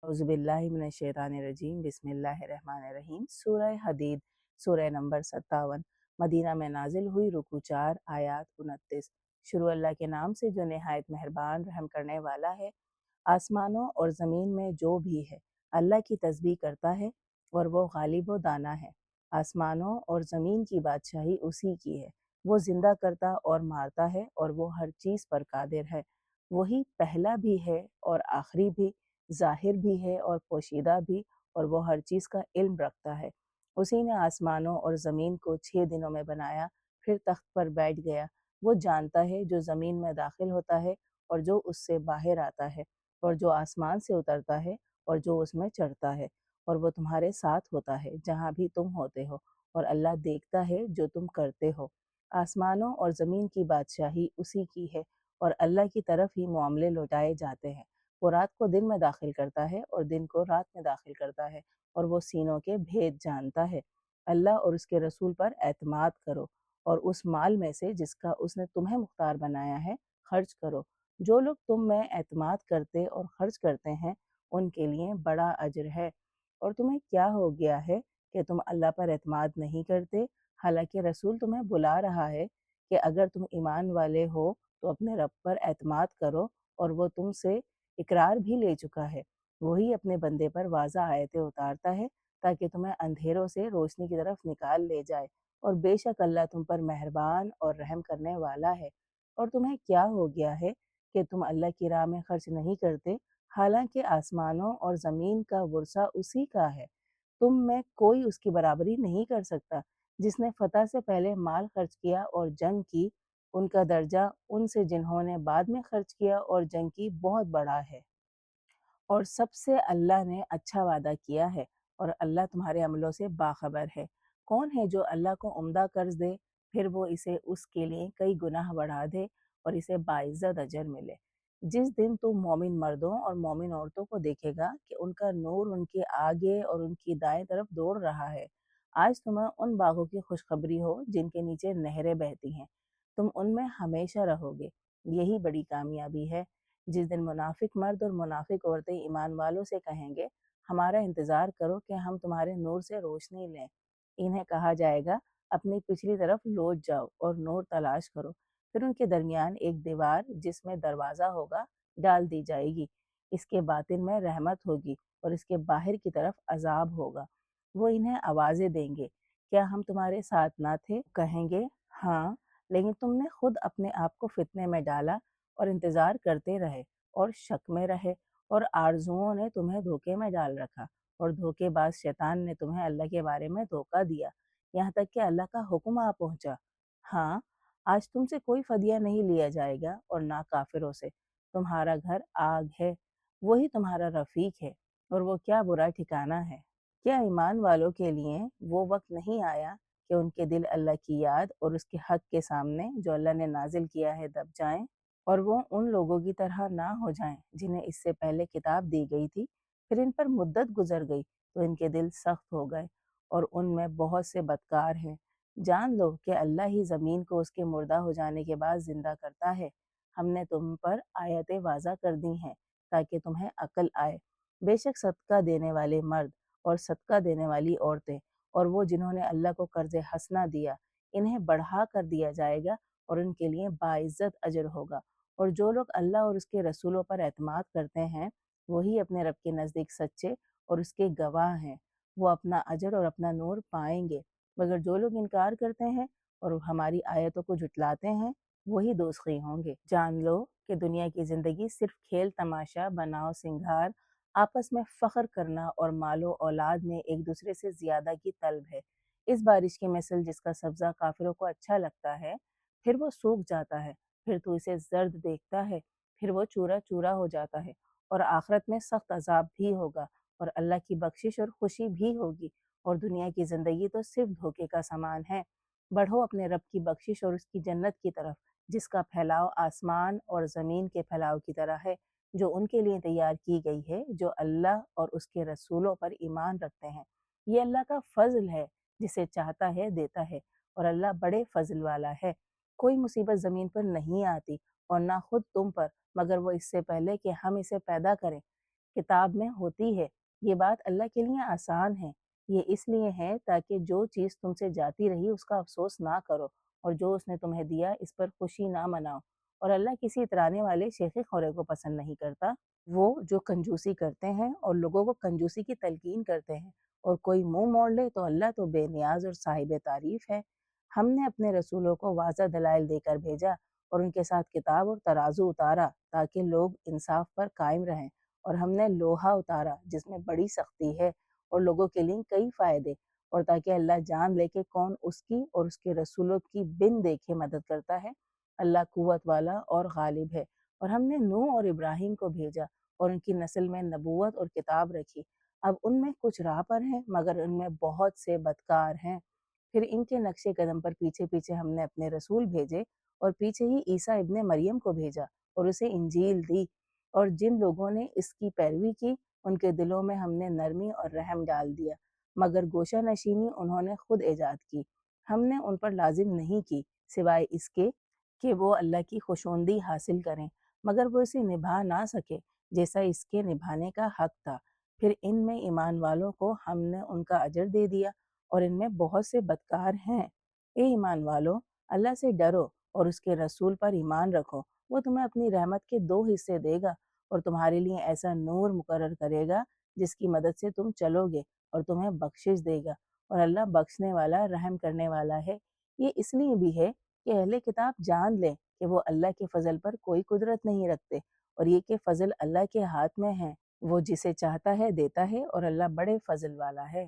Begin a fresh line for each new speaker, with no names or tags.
औज़ुबिल्लाहिमिनश्शैतानिर्रजीम बिस्मिल्लाहिर्रहमानिर्रहीम। सूरह हदीद सूरह नंबर 57 मदीना में नाजिल हुई। रुकू 4 आयात 29। शुरू अल्लाह के नाम से जो निहायत मेहरबान रहम करने वाला है। आसमानों और ज़मीन में जो भी है अल्लाह की तस्बीह करता है और वो गालिब व दाना है। आसमानों और ज़मीन की बादशाही उसी की है। वो ज़िंदा करता और मारता है और वो हर चीज़ पर कादिर है। वही पहला भी है और आखिरी भी, ज़ाहिर भी है और पोशीदा भी, और वो हर चीज़ का इल्म रखता है। उसी ने आसमानों और ज़मीन को 6 दिनों में बनाया, फिर तख्त पर बैठ गया। वो जानता है जो ज़मीन में दाखिल होता है और जो उससे बाहर आता है, और जो आसमान से उतरता है और जो उसमें चढ़ता है, और वो तुम्हारे साथ होता है जहाँ भी तुम होते हो, और अल्लाह देखता है जो तुम करते हो। आसमानों और ज़मीन की बादशाही उसी की है और अल्लाह की तरफ ही मामले लौटाए जाते हैं। वो रात को दिन में दाखिल करता है और दिन को रात में दाखिल करता है, और वो सीनों के भेद जानता है। अल्लाह और उसके रसूल पर एतमाद करो और उस माल में से जिसका उसने तुम्हें मुख्तार बनाया है खर्च करो। जो लोग तुम में एतमाद करते और खर्च करते हैं उनके लिए बड़ा अजर है। और तुम्हें क्या हो गया है कि तुम अल्लाह पर एतमाद नहीं करते, हालांकि रसूल तुम्हें बुला रहा है कि अगर तुम ईमान वाले हो तो अपने रब पर एतमाद करो, और वो तुमसे इकरार भी ले चुका है। वही अपने बंदे पर वाज़ा आयतें उतारता है ताकि तुम्हें अंधेरों से रोशनी की तरफ निकाल ले जाए, और बेशक अल्लाह तुम पर मेहरबान और रहम करने वाला है। और तुम्हें क्या हो गया है कि तुम अल्लाह की राह में खर्च नहीं करते, हालांकि आसमानों और ज़मीन का वर्सा उसी का है। तुम में कोई उसकी बराबरी नहीं कर सकता। जिसने फतह से पहले माल खर्च किया और जंग की, उनका दर्जा उनसे जिन्होंने बाद में खर्च किया और जंग की बहुत बड़ा है। और सबसे अल्लाह ने अच्छा वादा किया है, और अल्लाह तुम्हारे अमलों से बाखबर है। कौन है जो अल्लाह को उम्दा कर्ज दे, फिर वो इसे उसके लिए कई गुनाह बढ़ा दे और इसे बाइज्जत अजर मिले। जिस दिन तू मोमिन मर्दों और मोमिन औरतों को देखेगा कि उनका नूर उनके आगे और उनकी दाएं तरफ दौड़ रहा है। आज तुम्हें उन बागों की खुशखबरी हो जिनके नीचे नहरें बहती हैं। तुम उनमें हमेशा रहोगे। यही बड़ी कामयाबी है। जिस दिन मुनाफिक मर्द और मुनाफिक औरतें ईमान वालों से कहेंगे, हमारा इंतज़ार करो कि हम तुम्हारे नूर से रोशनी लें। इन्हें कहा जाएगा, अपनी पिछली तरफ लौट जाओ और नूर तलाश करो। फिर उनके दरमियान एक दीवार जिसमें दरवाज़ा होगा डाल दी जाएगी। इसके बातिन में रहमत होगी और इसके बाहर की तरफ अजाब होगा। वो इन्हें आवाज़ें देंगे, क्या हम तुम्हारे साथ ना थे? कहेंगे, हाँ, लेकिन तुमने खुद अपने आप को फितने में डाला और इंतज़ार करते रहे और शक में रहे, और आरजुओं ने तुम्हें धोखे में डाल रखा, और धोखेबाज शैतान ने तुम्हें अल्लाह के बारे में धोखा दिया, यहाँ तक कि अल्लाह का हुक्म आ पहुँचा। हाँ, आज तुमसे कोई फदिया नहीं लिया जाएगा और ना काफिरों से। तुम्हारा घर आग है, वही तुम्हारा रफीक है, और वो क्या बुरा ठिकाना है। क्या ईमान वालों के लिए वो वक्त नहीं आया कि उनके दिल अल्लाह की याद और उसके हक के सामने जो अल्लाह ने नाजिल किया है दब जाएं, और वो उन लोगों की तरह ना हो जाएं जिन्हें इससे पहले किताब दी गई थी, फिर इन पर मुद्दत गुजर गई तो इनके दिल सख्त हो गए और उनमें बहुत से बदकार हैं। जान लो कि अल्लाह ही ज़मीन को उसके मुर्दा हो जाने के बाद जिंदा करता है। हमने तुम पर आयतें वाज़ा कर दी हैं ताकि तुम्हें अक्ल आए। बेशक सदका देने वाले मर्द और सदका देने वाली औरतें और वो जिन्होंने अल्लाह को कर्ज हसना दिया, इन्हें बढ़ा कर दिया जाएगा और उनके लिए बाइज्जत अजर होगा। और जो लोग अल्लाह और उसके रसूलों पर एतमाद करते हैं, वही अपने रब के नज़दीक सच्चे और उसके गवाह हैं। वो अपना अजर और अपना नूर पाएंगे। मगर जो लोग इनकार करते हैं और हमारी आयतों को झुटलाते हैं, वही दोज़खी होंगे। जान लो कि दुनिया की ज़िंदगी सिर्फ खेल तमाशा, बनाव सिंगार, आपस में फ़ख्र करना और मालो औलाद में एक दूसरे से ज़्यादा की तलब है। इस बारिश की मिसल जिसका सब्ज़ा काफिरों को अच्छा लगता है, फिर वो सूख जाता है। फिर तू इसे जर्द देखता है, फिर वो चूरा चूरा हो जाता है, और आखिरत में सख्त अजाब भी होगा, और अल्लाह की बख्शिश और खुशी भी होगी। और दुनिया की ज़िंदगी तो सिर्फ धोखे का सामान है। बढ़ो अपने रब की बख्शिश और उसकी जन्नत की तरफ, जिसका फैलाव आसमान और ज़मीन के फैलाव की तरह है, जो उनके लिए तैयार की गई है जो अल्लाह और उसके रसूलों पर ईमान रखते हैं। ये अल्लाह का फजल है, जिसे चाहता है देता है, और अल्लाह बड़े फजल वाला है। कोई मुसीबत ज़मीन पर नहीं आती और ना खुद तुम पर, मगर वो इससे पहले कि हम इसे पैदा करें। کتاب میں ہوتی ہے۔ یہ بات اللہ کے لیے آسان ہے۔ یہ اس لیے ہے تاکہ جو چیز تم سے جاتی رہی اس کا افسوس نہ کرو، اور جو اس نے تمہیں دیا اس پر خوشی نہ مناؤ۔ اور اللہ کسی اترانے والے شیخی خورے کو پسند نہیں کرتا۔ وہ جو کنجوسی کرتے ہیں اور لوگوں کو کنجوسی کی تلقین کرتے ہیں، اور کوئی منہ موڑ لے تو اللہ تو بے نیاز اور صاحب تعریف ہے۔ ہم نے اپنے رسولوں کو واضح دلائل دے کر بھیجا اور ان کے ساتھ کتاب اور ترازو اتارا تاکہ لوگ انصاف پر قائم رہیں، اور ہم نے لوہا اتارا جس میں بڑی سختی ہے اور لوگوں کے لیے کئی فائدے، اور تاکہ اللہ جان لے کہ کون اس کی اور اس کے رسولوں کی بن دیکھے مدد کرتا ہے۔ اللہ قوت والا اور غالب ہے۔ اور ہم نے نوح اور ابراہیم کو بھیجا اور ان کی نسل میں نبوت اور کتاب رکھی۔ اب ان میں کچھ راہ پر ہیں مگر ان میں بہت سے بدکار ہیں۔ پھر ان کے نقش قدم پر پیچھے پیچھے ہم نے اپنے رسول بھیجے، اور پیچھے ہی عیسیٰ ابن مریم کو بھیجا اور اسے انجیل دی، اور جن لوگوں نے اس کی پیروی کی ان کے دلوں میں ہم نے نرمی اور رحم ڈال دیا، مگر گوشہ نشینی انہوں نے خود ایجاد کی۔ ہم نے ان پر لازم نہیں کی سوائے اس کے کہ وہ اللہ کی خوشوندی حاصل کریں، مگر وہ اسے نبھا نہ سکے جیسا اس کے نبھانے کا حق تھا۔ پھر ان میں ایمان والوں کو ہم نے ان کا اجر دے دیا، اور ان میں بہت سے بدکار ہیں۔ اے ایمان والو، اللہ سے ڈرو اور اس کے رسول پر ایمان رکھو۔ وہ تمہیں اپنی رحمت کے 2 حصے دے گا، اور تمہارے لیے ایسا نور مقرر کرے گا جس کی مدد سے تم چلو گے، اور تمہیں بخشش دے گا، اور اللہ بخشنے والا رحم کرنے والا ہے۔ یہ اس لیے بھی ہے کہ اہل کتاب جان لیں کہ وہ اللہ کے فضل پر کوئی قدرت نہیں رکھتے، اور یہ کہ فضل اللہ کے ہاتھ میں ہے۔ وہ جسے چاہتا ہے دیتا ہے، اور اللہ بڑے فضل والا ہے۔